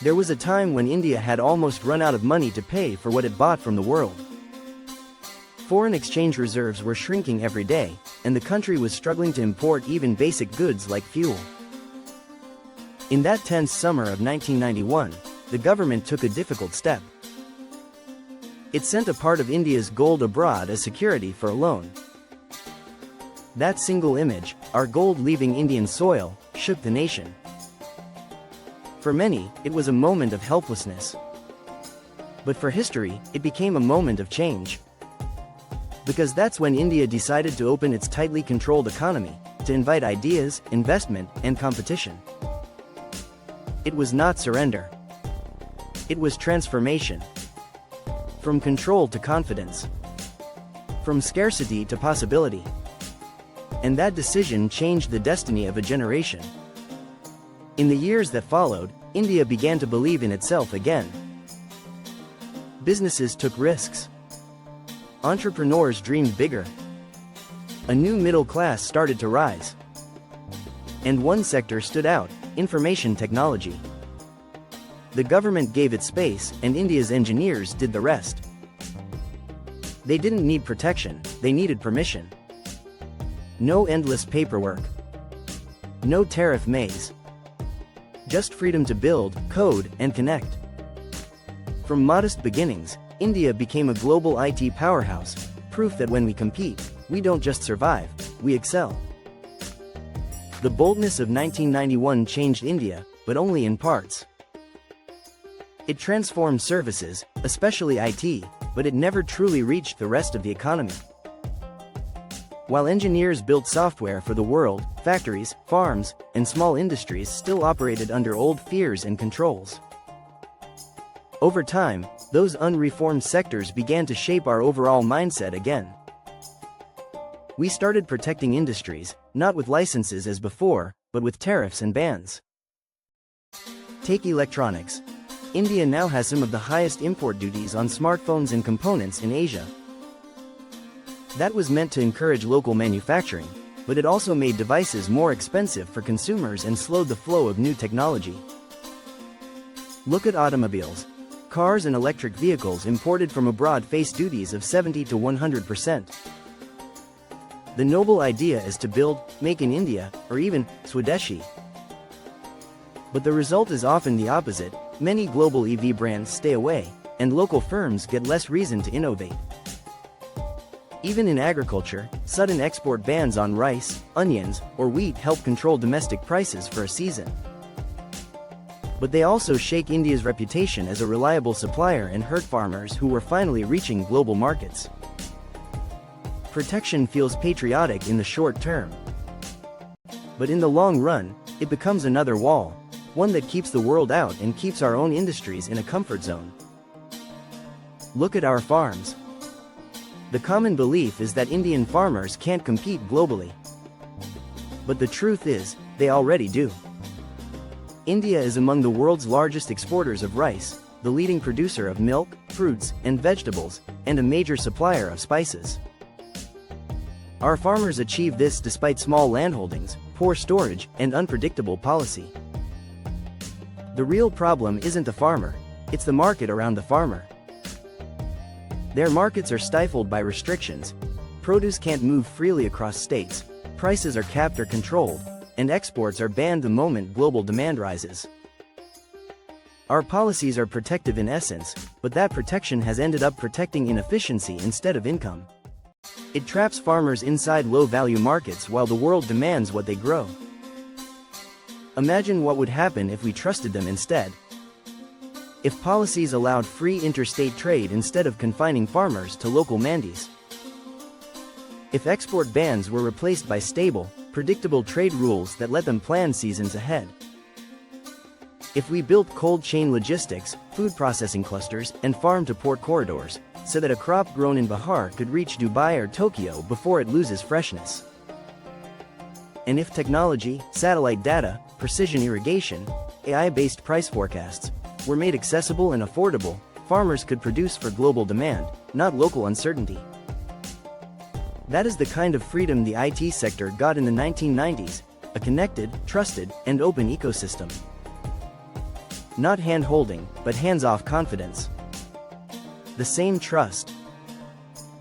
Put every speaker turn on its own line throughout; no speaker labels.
There was a time when India had almost run out of money to pay for what it bought from the world. Foreign exchange reserves were shrinking every day, and the country was struggling to import even basic goods like fuel. In that tense summer of 1991, the government took a difficult step. It sent a part of India's gold abroad as security for a loan. That single image, our gold leaving Indian soil, shook the nation. For many, it was a moment of helplessness. But for history, it became a moment of change. Because that's when India decided to open its tightly controlled economy, to invite ideas, investment, and competition. It was not surrender. It was transformation. From control to confidence. From scarcity to possibility. And that decision changed the destiny of a generation. In the years that followed, India began to believe in itself again. Businesses took risks. Entrepreneurs dreamed bigger. A new middle class started to rise. And one sector stood out: information technology. The government gave it space, and India's engineers did the rest. They didn't need protection, they needed permission. No endless paperwork. No tariff maze. Just freedom to build, code, and connect. From modest beginnings, India became a global IT powerhouse, proof that when we compete, we don't just survive, we excel. The boldness of 1991 changed India, but only in parts. It transformed services, especially IT, but it never truly reached the rest of the economy. While engineers built software for the world, factories, farms, and small industries still operated under old fears and controls. Over time, those unreformed sectors began to shape our overall mindset again. We started protecting industries, not with licenses as before, but with tariffs and bans. Take electronics. India now has some of the highest import duties on smartphones and components in Asia. That was meant to encourage local manufacturing, but it also made devices more expensive for consumers and slowed the flow of new technology. Look at automobiles. Cars and electric vehicles imported from abroad face duties of 70 to 100%. The noble idea is to build, make in India, or even Swadeshi. But the result is often the opposite. Many global EV brands stay away, and local firms get less reason to innovate. Even in agriculture, sudden export bans on rice, onions, or wheat help control domestic prices for a season. But they also shake India's reputation as a reliable supplier and hurt farmers who were finally reaching global markets. Protection feels patriotic in the short term. But in the long run, it becomes another wall, one that keeps the world out and keeps our own industries in a comfort zone. Look at our farms. The common belief is that Indian farmers can't compete globally. But the truth is, they already do. India is among the world's largest exporters of rice, the leading producer of milk, fruits, and vegetables, and a major supplier of spices. Our farmers achieve this despite small landholdings, poor storage, and unpredictable policy. The real problem isn't the farmer, it's the market around the farmer. Their markets are stifled by restrictions. Produce can't move freely across states, prices are capped or controlled, and exports are banned the moment global demand rises. Our policies are protective in essence, but that protection has ended up protecting inefficiency instead of income. It traps farmers inside low-value markets while the world demands what they grow. Imagine what would happen if we trusted them instead. If policies allowed free interstate trade instead of confining farmers to local mandis. If export bans were replaced by stable, predictable trade rules that let them plan seasons ahead. If we built cold chain logistics, food processing clusters, and farm-to-port corridors, so that a crop grown in Bihar could reach Dubai or Tokyo before it loses freshness. And if technology, satellite data, precision irrigation, AI-based price forecasts, were made accessible and affordable, farmers could produce for global demand, not local uncertainty. That is the kind of freedom the IT sector got in the 1990s, a connected, trusted, and open ecosystem. Not hand-holding, but hands-off confidence. The same trust.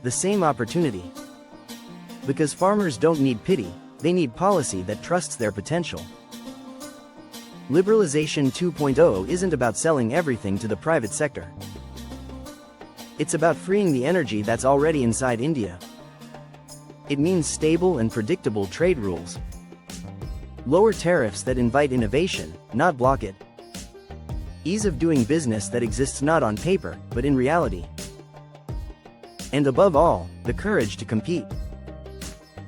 The same opportunity. Because farmers don't need pity, they need policy that trusts their potential. Liberalization 2.0 isn't about selling everything to the private sector. It's about freeing the energy that's already inside India. It means stable and predictable trade rules. Lower tariffs that invite innovation, not block it. Ease of doing business that exists not on paper, but in reality. And above all, the courage to compete.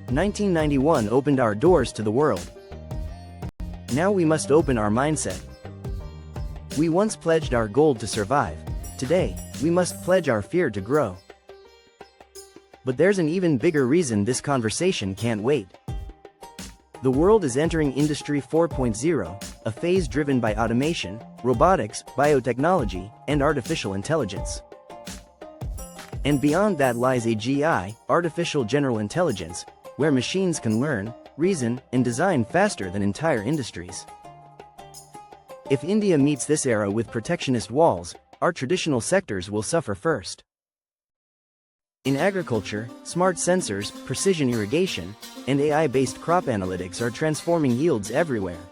1991 opened our doors to the world. Now we must open our mindset. We once pledged our gold to survive. Today, we must pledge our fear to grow. But there's an even bigger reason this conversation can't wait. The world is entering Industry 4.0, a phase driven by automation, robotics, biotechnology, and artificial intelligence. And beyond that lies AGI, artificial general intelligence, where machines can learn, reason, and design faster than entire industries. If India meets this era with protectionist walls, our traditional sectors will suffer first. In agriculture, smart sensors, precision irrigation, and AI-based crop analytics are transforming yields everywhere.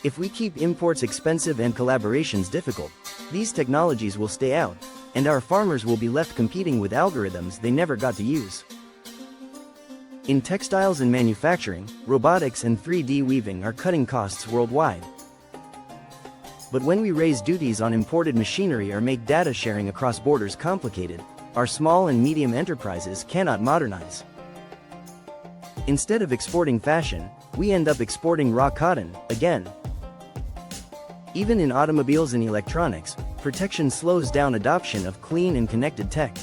If we keep imports expensive and collaborations difficult, these technologies will stay out, and our farmers will be left competing with algorithms they never got to use. In textiles and manufacturing, robotics and 3D weaving are cutting costs worldwide. But when we raise duties on imported machinery or make data sharing across borders complicated, our small and medium enterprises cannot modernize. Instead of exporting fashion, we end up exporting raw cotton, again. Even in automobiles and electronics, protection slows down adoption of clean and connected tech.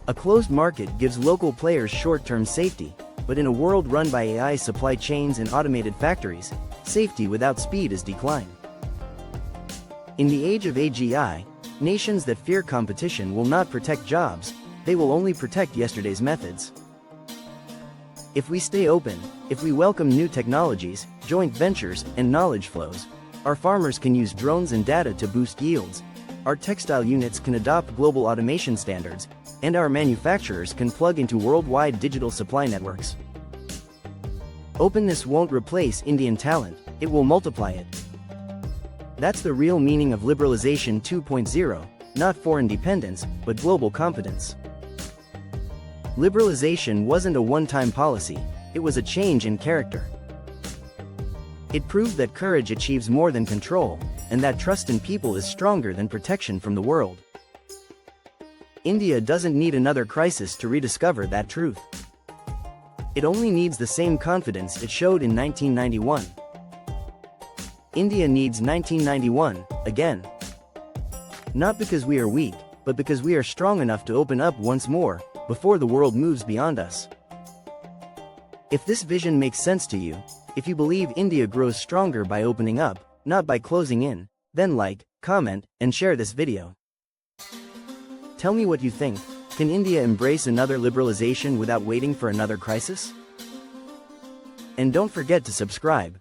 A closed market gives local players short-term safety, but in a world run by AI supply chains and automated factories, safety without speed is decline. In the age of AGI, nations that fear competition will not protect jobs, they will only protect yesterday's methods. If we stay open, if we welcome new technologies, joint ventures, and knowledge flows, our farmers can use drones and data to boost yields, our textile units can adopt global automation standards, and our manufacturers can plug into worldwide digital supply networks. Openness won't replace Indian talent, it will multiply it. That's the real meaning of Liberalization 2.0, not foreign dependence, but global competence. Liberalization wasn't a one-time policy, it was a change in character. It proved that courage achieves more than control, and that trust in people is stronger than protection from the world. India doesn't need another crisis to rediscover that truth. It only needs the same confidence it showed in 1991. India needs 1991, again. Not because we are weak, but because we are strong enough to open up once more, before the world moves beyond us. If this vision makes sense to you, if you believe India grows stronger by opening up, not by closing in, then like, comment, and share this video. Tell me what you think. Can India embrace another liberalization without waiting for another crisis? And don't forget to subscribe.